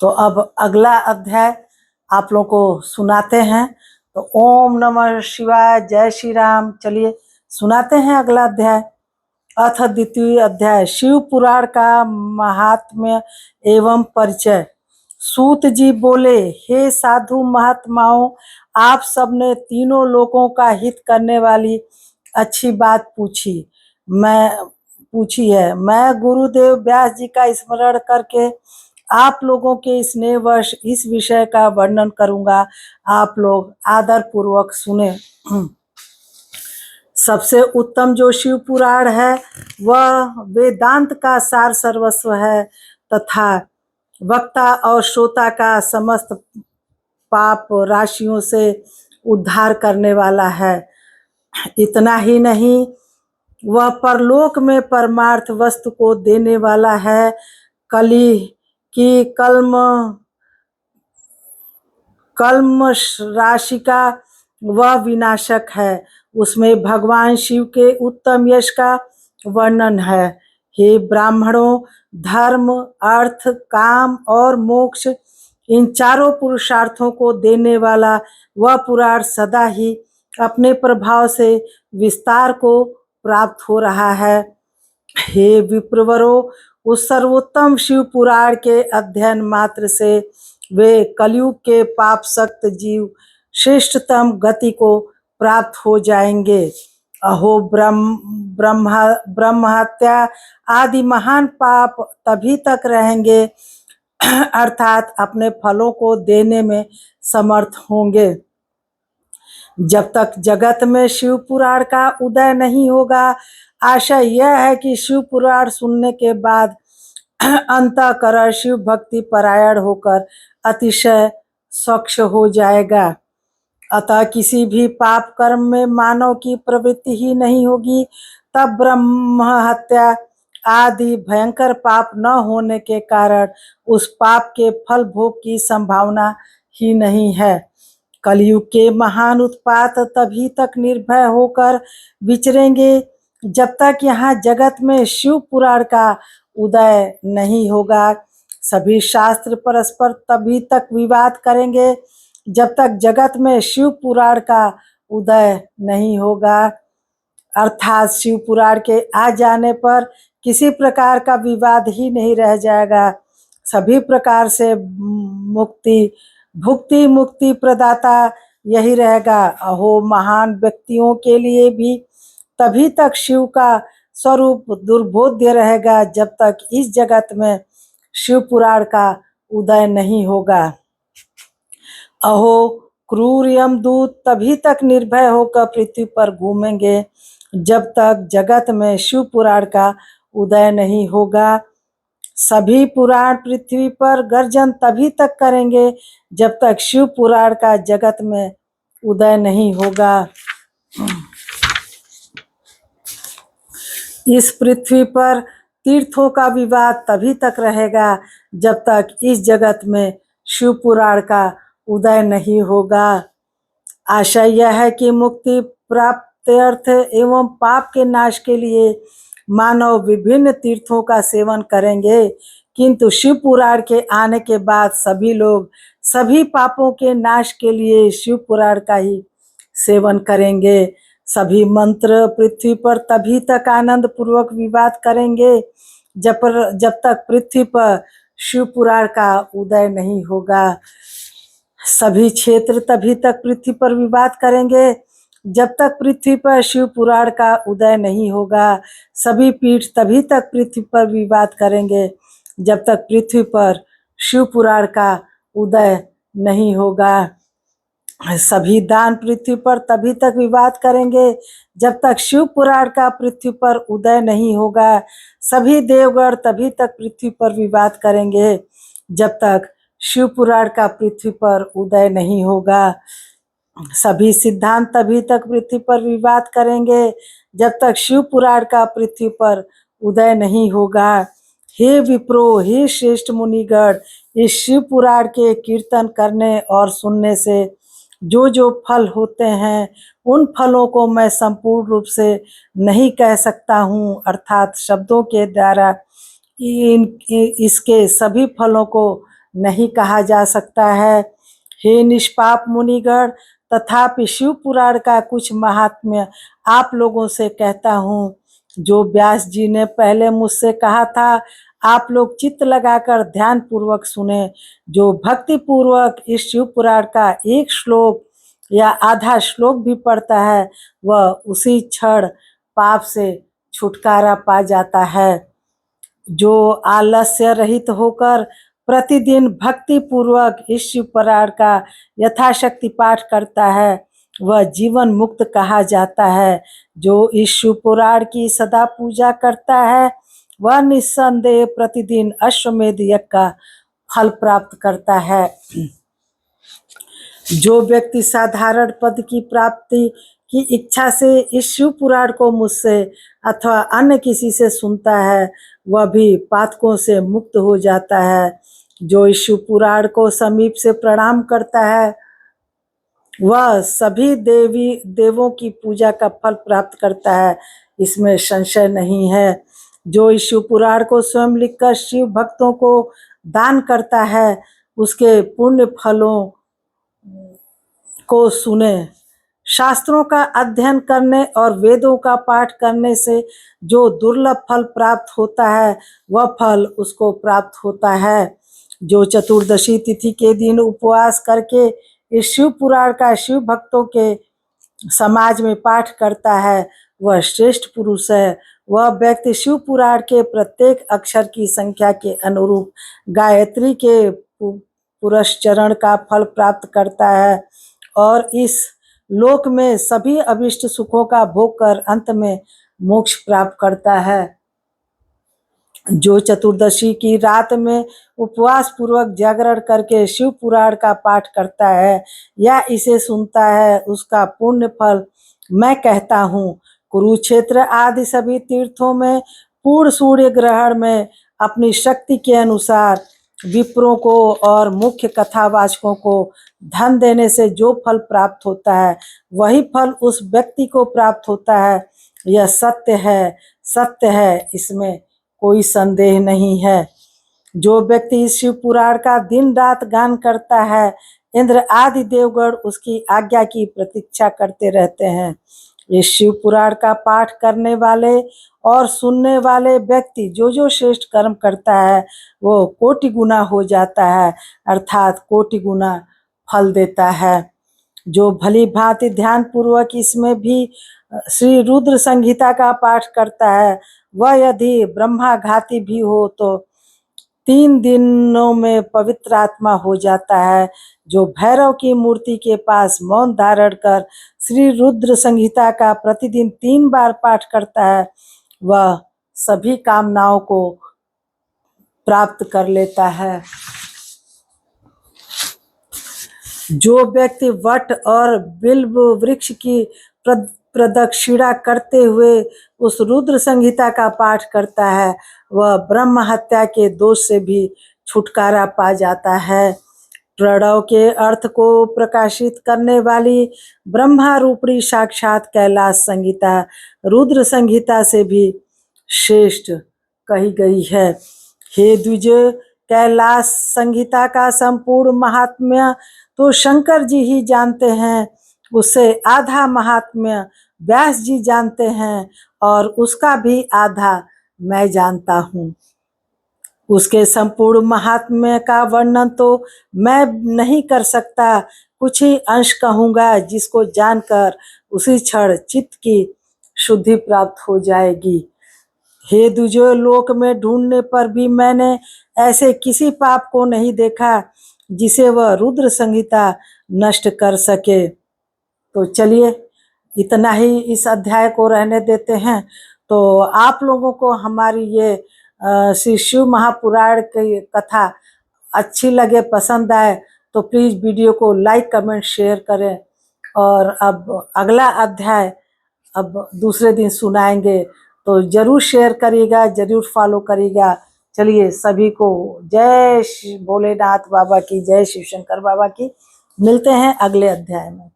तो अब अगला अध्याय आप लोगों को सुनाते हैं। तो ओम नमः शिवाय, जय श्री राम। चलिए सुनाते हैं अगला अध्याय। अथ द्वितीय अध्याय, शिव पुराण का महात्म्य एवं परिचय। सूत जी बोले, हे साधु महात्माओं, आप सबने तीनों लोगों का हित करने वाली अच्छी बात पूछी है। मैं गुरुदेव व्यास जी का स्मरण करके आप लोगों के स्नेहवश इस विषय का वर्णन करूंगा। आप लोग आदर पूर्वक सुने। सबसे उत्तम जो शिव पुराण है वह वेदांत का सार सर्वस्व है तथा वक्ता और श्रोता का समस्त पाप राशियों से उद्धार करने वाला है। इतना ही नहीं, वह परलोक में परमार्थ वस्तु को देने वाला है। कली की कल्म राशि का वह विनाशक है। उसमें भगवान शिव के उत्तम यश का वर्णन है। हे ब्राह्मणों, धर्म, अर्थ, काम और मोक्ष, इन चारों पुरुषार्थों को देने वाला वह पुराण सदा ही अपने प्रभाव से विस्तार को प्राप्त हो रहा है। हे विप्रवरों, उस सर्वोत्तम शिव पुराण के अध्ययन मात्र से वे कलयुग के पाप सक्त जीव श्रेष्ठतम गति को प्राप्त हो जाएंगे। अहो ब्रह्म हत्या आदि महान पाप तभी तक रहेंगे अर्थात अपने फलों को देने में समर्थ होंगे, जब तक जगत में शिव पुराण का उदय नहीं होगा। आशा यह है कि शिव पुराण सुनने के बाद अंतःकरण शिव भक्ति परायण होकर अतिशय स्वच्छ हो जाएगा। अतः किसी भी पाप कर्म में मानव की प्रवृत्ति ही नहीं होगी। तब ब्रह्म हत्या आदि भयंकर पाप न होने के कारण उस पाप के फल भोग की संभावना ही नहीं है। कलयुग के महान उत्पात तभी तक निर्भय होकर विचरेंगे जब तक यहाँ जगत में शिव पुराण का उदय नहीं होगा। सभी शास्त्र परस्पर तभी तक विवाद करेंगे जब तक जगत में शिव पुराण का उदय नहीं होगा। अर्थात शिव पुराण के आ जाने पर किसी प्रकार का विवाद ही नहीं रह जाएगा। सभी प्रकार से भुक्ति मुक्ति प्रदाता यही रहेगा। अहो महान व्यक्तियों के लिए भी तभी तक शिव का स्वरूप दुर्बोध्य रहेगा जब तक इस जगत में शिव पुराण का उदय नहीं होगा। अहो क्रूर यमदूत तभी तक निर्भय होकर पृथ्वी पर घूमेंगे जब तक जगत में शिव पुराण का उदय नहीं होगा। सभी पुराण पृथ्वी पर गर्जन तभी तक करेंगे जब तक शिव पुराण का जगत में उदय नहीं होगा। इस पृथ्वी पर तीर्थों का विवाद तभी तक रहेगा जब तक इस जगत में शिव पुराण का उदय नहीं होगा। आशा यह है कि मुक्ति प्राप्त्यर्थ एवं पाप के नाश के लिए मानव विभिन्न तीर्थों का सेवन करेंगे, किंतु शिव पुराण के आने के बाद सभी लोग सभी पापों के नाश के लिए शिव पुराण का ही सेवन करेंगे। सभी मंत्र पृथ्वी पर तभी तक आनंद पूर्वक विवाद करेंगे जब तक पृथ्वी पर शिव पुराण का उदय नहीं होगा। सभी क्षेत्र तभी तक पृथ्वी पर विवाद करेंगे जब तक पृथ्वी पर शिव पुराण का उदय नहीं होगा। सभी पीठ तभी तक पृथ्वी पर विवाद करेंगे जब तक पृथ्वी पर शिव पुराण का उदय नहीं होगा। सभी दान पृथ्वी पर तभी तक विवाद करेंगे जब तक शिव पुराण का पृथ्वी पर उदय नहीं होगा। सभी देवगण तभी तक पृथ्वी पर विवाद करेंगे जब तक शिव पुराण का पृथ्वी पर उदय नहीं होगा। सभी सिद्धांत तभी तक पृथ्वी पर विवाद करेंगे जब तक शिव पुराण का पृथ्वी पर उदय नहीं होगा। हे विप्रो, हे श्रेष्ठ मुनिगण, इस शिव पुराण के कीर्तन करने और सुनने से जो जो फल होते हैं उन फलों को मैं संपूर्ण रूप से नहीं कह सकता हूँ, अर्थात शब्दों के द्वारा इसके सभी फलों को नहीं कहा जा सकता है। हे निष्पाप मुनिगण, तथापि शिव पुराण का कुछ महात्म्य आप लोगों से कहता हूँ। जो व्यास जी ने पहले मुझसे कहा था, आप लोग चित्त लगाकर ध्यान पूर्वक सुने। जो भक्ति पूर्वक इस शिव पुराण का एक श्लोक या आधा श्लोक भी पढ़ता है, वह उसी क्षण पाप से छुटकारा पा जाता है। जो आलस्य रहित होकर प्रतिदिन भक्ति पूर्वक इस शिव पुराण का यथाशक्ति पाठ करता है, वह जीवन मुक्त कहा जाता है। जो इस शिव पुराण की सदा पूजा करता है, वह निस्संदेह प्रतिदिन अश्वमेध यज्ञ का फल प्राप्त करता है। जो व्यक्ति साधारण पद की प्राप्ति की इच्छा से इस शिव पुराण को मुझसे अथवा अन्य किसी से सुनता है, वह भी पातकों से मुक्त हो जाता है। जो इस शिव पुराण को समीप से प्रणाम करता है, वह सभी देवों की पूजा का फल प्राप्त करता है, इसमें संशय नहीं है। जो इस शिव पुराण को स्वयं लिखकर शिव भक्तों को दान करता है, उसके पुण्य फलों को सुने। शास्त्रों का अध्ययन करने और वेदों का पाठ करने से जो दुर्लभ फल प्राप्त होता है, वह फल उसको प्राप्त होता है। जो चतुर्दशी तिथि के दिन उपवास करके इस शिव पुराण का शिव भक्तों के समाज में पाठ करता है, वह श्रेष्ठ पुरुष है। वह व्यक्ति शिव पुराण के प्रत्येक अक्षर की संख्या के अनुरूप गायत्री के पुरस्चरण का फल प्राप्त करता है और इस लोक में सभी अभिष्ट सुखों का भोग कर अंत में मोक्ष प्राप्त करता है। जो चतुर्दशी की रात में उपवास पूर्वक जागरण करके शिव पुराण का पाठ करता है या इसे सुनता है, उसका पुण्य फल मैं कहता हूँ। कुरुक्षेत्र आदि सभी तीर्थों में पूर्ण सूर्य ग्रहण में अपनी शक्ति के अनुसार विप्रों को और मुख्य कथावाचकों को धन देने से जो फल प्राप्त होता है, वही फल उस व्यक्ति को प्राप्त होता है। यह सत्य है, सत्य है, इसमें कोई संदेह नहीं है। जो व्यक्ति इस शिव पुराण का दिन रात गान करता है, इंद्र आदि देवगण उसकी आज्ञा की प्रतीक्षा करते रहते हैं। इस शिव पुराण का पाठ करने वाले और सुनने वाले व्यक्ति जो श्रेष्ठ कर्म करता है, वो कोटि गुना हो जाता है, अर्थात कोटि गुना फल देता है। जो भली भांति ध्यान पूर्वक इसमें भी श्री रुद्र संहिता का पाठ करता है, वह यदि ब्रह्माघाती भी हो तो 3 दिनों में पवित्र आत्मा हो जाता है। जो भैरव की मूर्ति के पास मौन धारण कर श्री रुद्र संहिता का प्रतिदिन 3 बार पाठ करता है, वह सभी कामनाओं को प्राप्त कर लेता है। जो व्यक्ति वट और बिल्व वृक्ष की प्रदक्षिणा करते हुए उस रुद्र संहिता का पाठ करता है, वह ब्रह्म हत्या के दोष से भी छुटकारा पा जाता है। प्रणव के अर्थ को प्रकाशित करने वाली ब्रह्मा रूपी साक्षात कैलाश संहिता रुद्र संहिता से भी श्रेष्ठ कही गई है। हे द्विज, कैलाश संहिता का संपूर्ण महात्म्य तो शंकर जी ही जानते हैं, उससे आधा महात्म्य व्यास जी जानते हैं और उसका भी आधा मैं जानता हूँ। उसके संपूर्ण महात्म्य का वर्णन तो मैं नहीं कर सकता, कुछ ही अंश कहूँगा, जिसको जानकर उसी क्षण चित्त की शुद्धि प्राप्त हो जाएगी। हे द्विजो, लोक में ढूंढने पर भी मैंने ऐसे किसी पाप को नहीं देखा जिसे वह रुद्र संहिता नष्ट कर सके। तो चलिए, इतना ही इस अध्याय को रहने देते हैं। तो आप लोगों को हमारी ये श्री शिव महापुराण की कथा अच्छी लगे, पसंद आए, तो प्लीज़ वीडियो को लाइक कमेंट शेयर करें। और अब अगला अध्याय अब दूसरे दिन सुनाएंगे, तो ज़रूर शेयर करिएगा, ज़रूर फॉलो करिएगा। चलिए, सभी को जय भोलेनाथ बाबा की, जय शिव शंकर बाबा की। मिलते हैं अगले अध्याय में।